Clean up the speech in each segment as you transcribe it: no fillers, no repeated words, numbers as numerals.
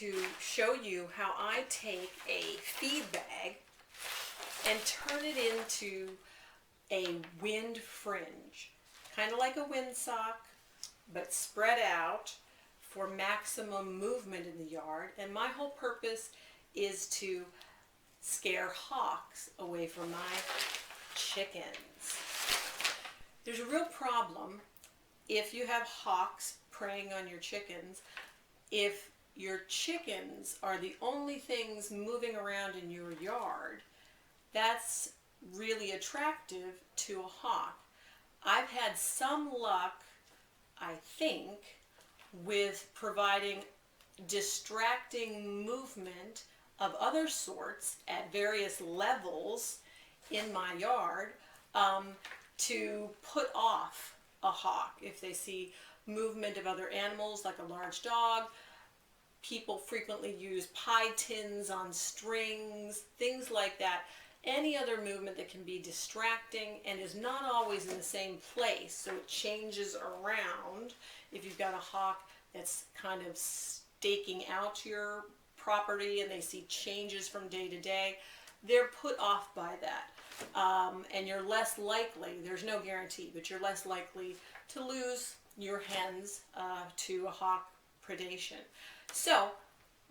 to show you how I take a feed bag and turn it into a wind fringe. Kind of like a windsock, but spread out for maximum movement in the yard. And my whole purpose is to scare hawks away from my chickens. There's a real problem if you have hawks preying on your chickens. If your chickens are the only things moving around in your yard, that's really attractive to a hawk. I've had some luck, I think, with providing distracting movement of other sorts at various levels in my yard to put off a hawk. If they see movement of other animals like a large dog, people frequently use pie tins on strings, things like that. Any other movement that can be distracting and is not always in the same place, so it changes around. If you've got a hawk that's kind of staking out your property and they see changes from day to day, they're put off by that. And you're less likely, there's no guarantee, but you're less likely to lose your hens to a hawk predation. So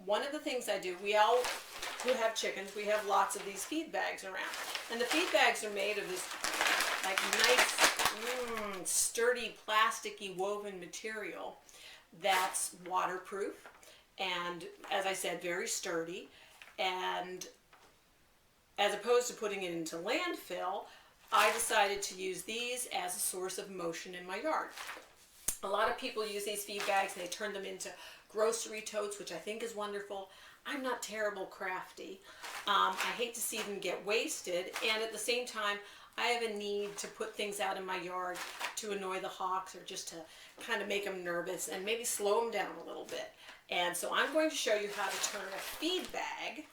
one of the things I do, we all who have chickens, we have lots of these feed bags around. And the feed bags are made of this like nice, sturdy, plasticky woven material that's waterproof and, as I said, very sturdy. And as opposed to putting it into landfill, I decided to use these as a source of motion in my yard. A lot of people use these feed bags and they turn them into grocery totes, which I think is wonderful. I'm not terrible crafty. I hate to see them get wasted, and at the same time, I have a need to put things out in my yard to annoy the hawks or just to kind of make them nervous and maybe slow them down a little bit. And so I'm going to show you how to turn a feed bag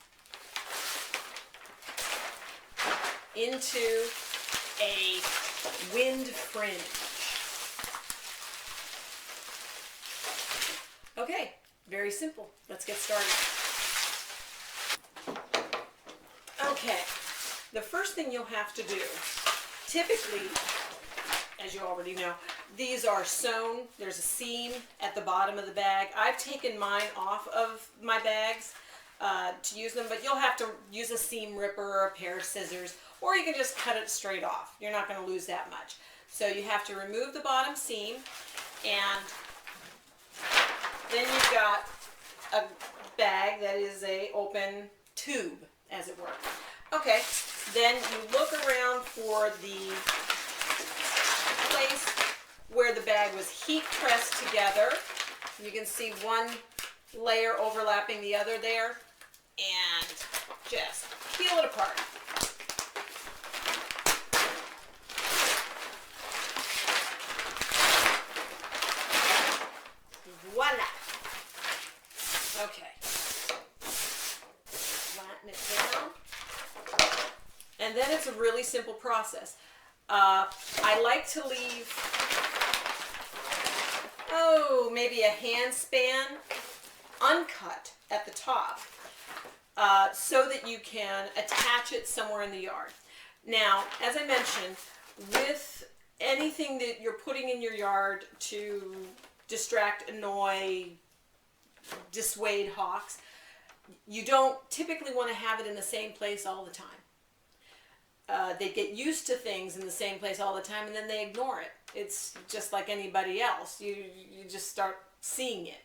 into a wind fringe. Okay, very simple. Let's get started. Okay, the first thing you'll have to do, typically, as you already know, these are sewn. There's a seam at the bottom of the bag. I've taken mine off of my bags to use them, but you'll have to use a seam ripper or a pair of scissors, or you can just cut it straight off. You're not going to lose that much. So you have to remove the bottom seam, and then you've got a bag that is a open tube, as it were. Okay, then you look around for the place where the bag was heat pressed together. You can see one layer overlapping the other there, and just peel it apart. Voila! Okay. Flatten it down. And then it's a really simple process. I like to leave, maybe a hand span uncut at the top so that you can attach it somewhere in the yard. Now, as I mentioned, with anything that you're putting in your yard to distract, annoy, dissuade hawks, you don't typically want to have it in the same place all the time. They get used to things in the same place all the time, and then they ignore it. It's just like anybody else. You just start seeing it,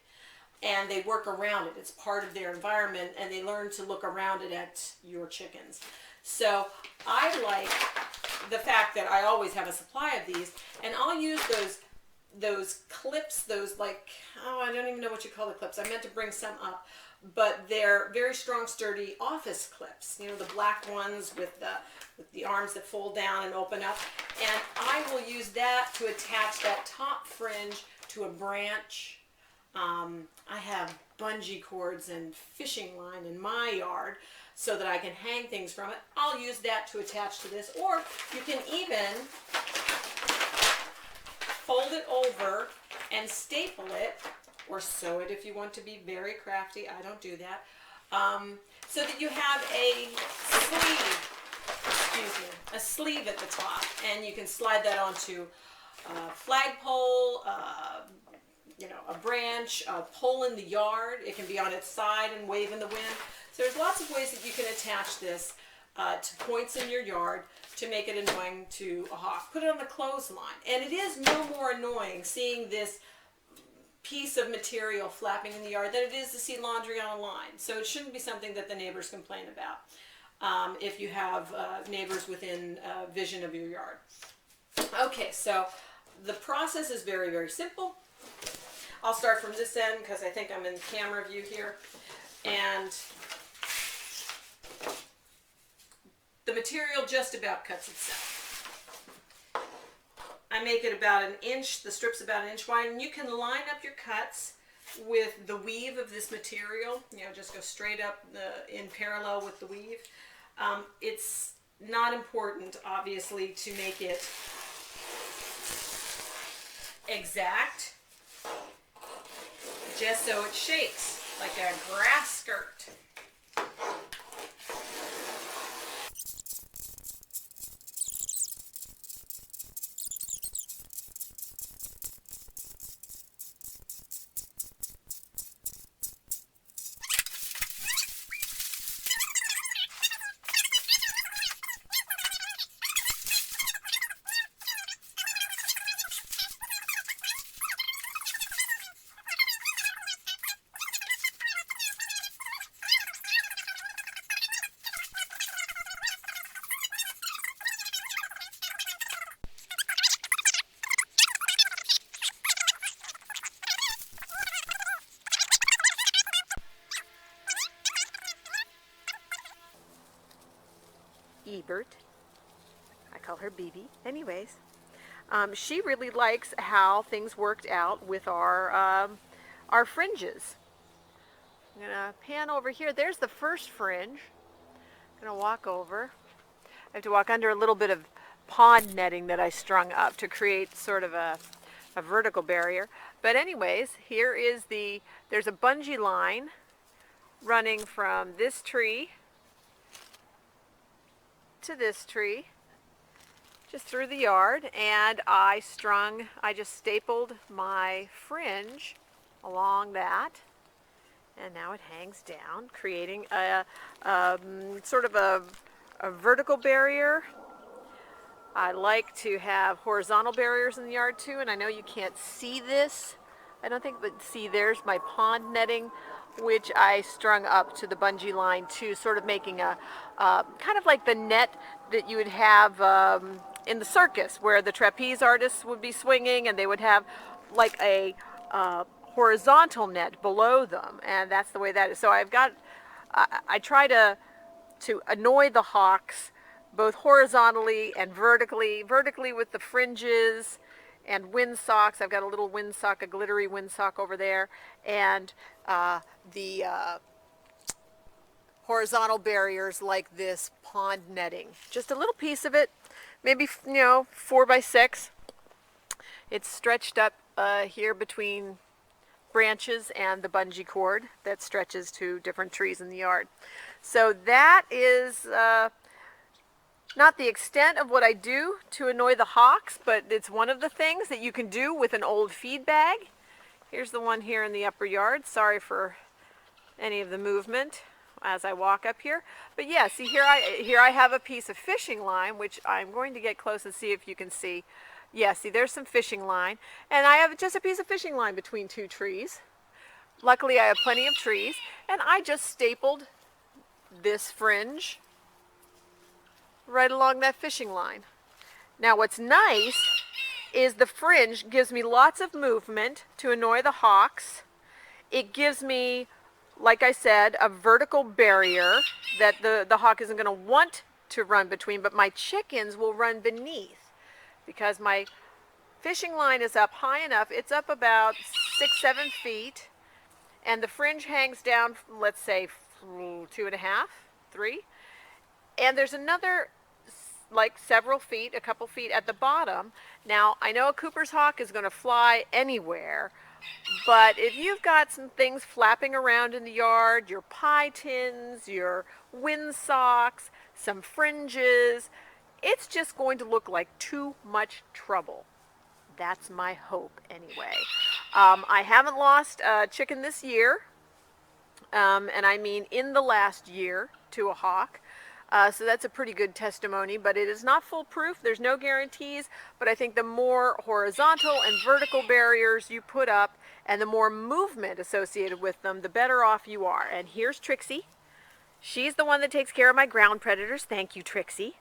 and they work around it. It's part of their environment, and they learn to look around it at your chickens. So I like the fact that I always have a supply of these, and I'll use those clips, those like, I don't even know what you call the clips. I meant to bring some up, but they're very strong, sturdy office clips. You know, the black ones with the arms that fold down and open up. And I will use that to attach that top fringe to a branch. I have bungee cords and fishing line in my yard so that I can hang things from it. I'll use that to attach to this, or you can even fold it over and staple it or sew it if you want to be very crafty. I don't do that. So that you have a sleeve at the top, and you can slide that onto a flagpole, a branch, a pole in the yard. It can be on its side and wave in the wind. So there's lots of ways that you can attach this to points in your yard to make it annoying to a hawk. Put it on the clothesline. And it is no more annoying seeing this piece of material flapping in the yard than it is to see laundry on a line. So it shouldn't be something that the neighbors complain about if you have neighbors within vision of your yard. Okay, so the process is very, very simple. I'll start from this end because I think I'm in camera view here. And the material just about cuts itself. I make it about an inch, the strip's about an inch wide, and you can line up your cuts with the weave of this material. Just go straight up in parallel with the weave. It's not important, obviously, to make it exact, just so it shakes like a grass skirt. Ebert, I call her BB, anyways. She really likes how things worked out with our fringes. I'm going to pan over here. There's the first fringe. I'm going to walk over. I have to walk under a little bit of pond netting that I strung up to create sort of a vertical barrier. But anyways, here is there's a bungee line running from this tree to this tree, just through the yard, and I just stapled my fringe along that, and now it hangs down, creating a sort of a vertical barrier. I like to have horizontal barriers in the yard too, and I know you can't see this, I don't think, but see, there's my pond netting, which I strung up to the bungee line too, sort of making a kind of like the net that you would have in the circus, where the trapeze artists would be swinging and they would have like a horizontal net below them, and that's the way that is. So I try to annoy the hawks both horizontally and vertically with the fringes and windsocks. I've got a little windsock, a glittery windsock over there, and the horizontal barriers like this pond netting. Just a little piece of it, maybe 4 by 6. It's stretched up here between branches and the bungee cord that stretches to different trees in the yard. So that is not the extent of what I do to annoy the hawks, but it's one of the things that you can do with an old feed bag. Here's the one here in the upper yard. Sorry for any of the movement as I walk up here. But yeah, see, here I have a piece of fishing line, which I'm going to get close and see if you can see. Yeah, see, there's some fishing line. And I have just a piece of fishing line between 2 trees. Luckily, I have plenty of trees. And I just stapled this fringe right along that fishing line. Now, what's nice is the fringe gives me lots of movement to annoy the hawks. It gives me, like I said, a vertical barrier that the hawk isn't going to want to run between, but my chickens will run beneath because my fishing line is up high enough. It's up about 6-7 feet, and the fringe hangs down, let's say, 2.5, 3. And there's another, like several feet, a couple feet at the bottom. Now, I know a Cooper's hawk is going to fly anywhere, But if you've got some things flapping around in the yard, your pie tins, your windsocks, some fringes, it's just going to look like too much trouble. That's my hope, anyway. I haven't lost a chicken this year, and I mean in the last year, to a hawk. So that's a pretty good testimony, but it is not foolproof. There's no guarantees, but I think the more horizontal and vertical barriers you put up and the more movement associated with them, the better off you are. And here's Trixie. She's the one that takes care of my ground predators. Thank you, Trixie.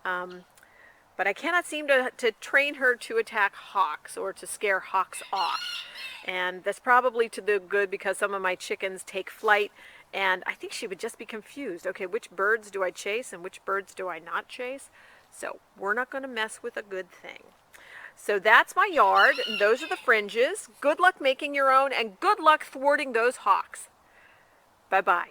But I cannot seem to train her to attack hawks or to scare hawks off. And that's probably to the good because some of my chickens take flight, and I think she would just be confused. Okay, which birds do I chase and which birds do I not chase? So we're not going to mess with a good thing. So that's my yard, and those are the fringes. Good luck making your own, and good luck thwarting those hawks. Bye-bye.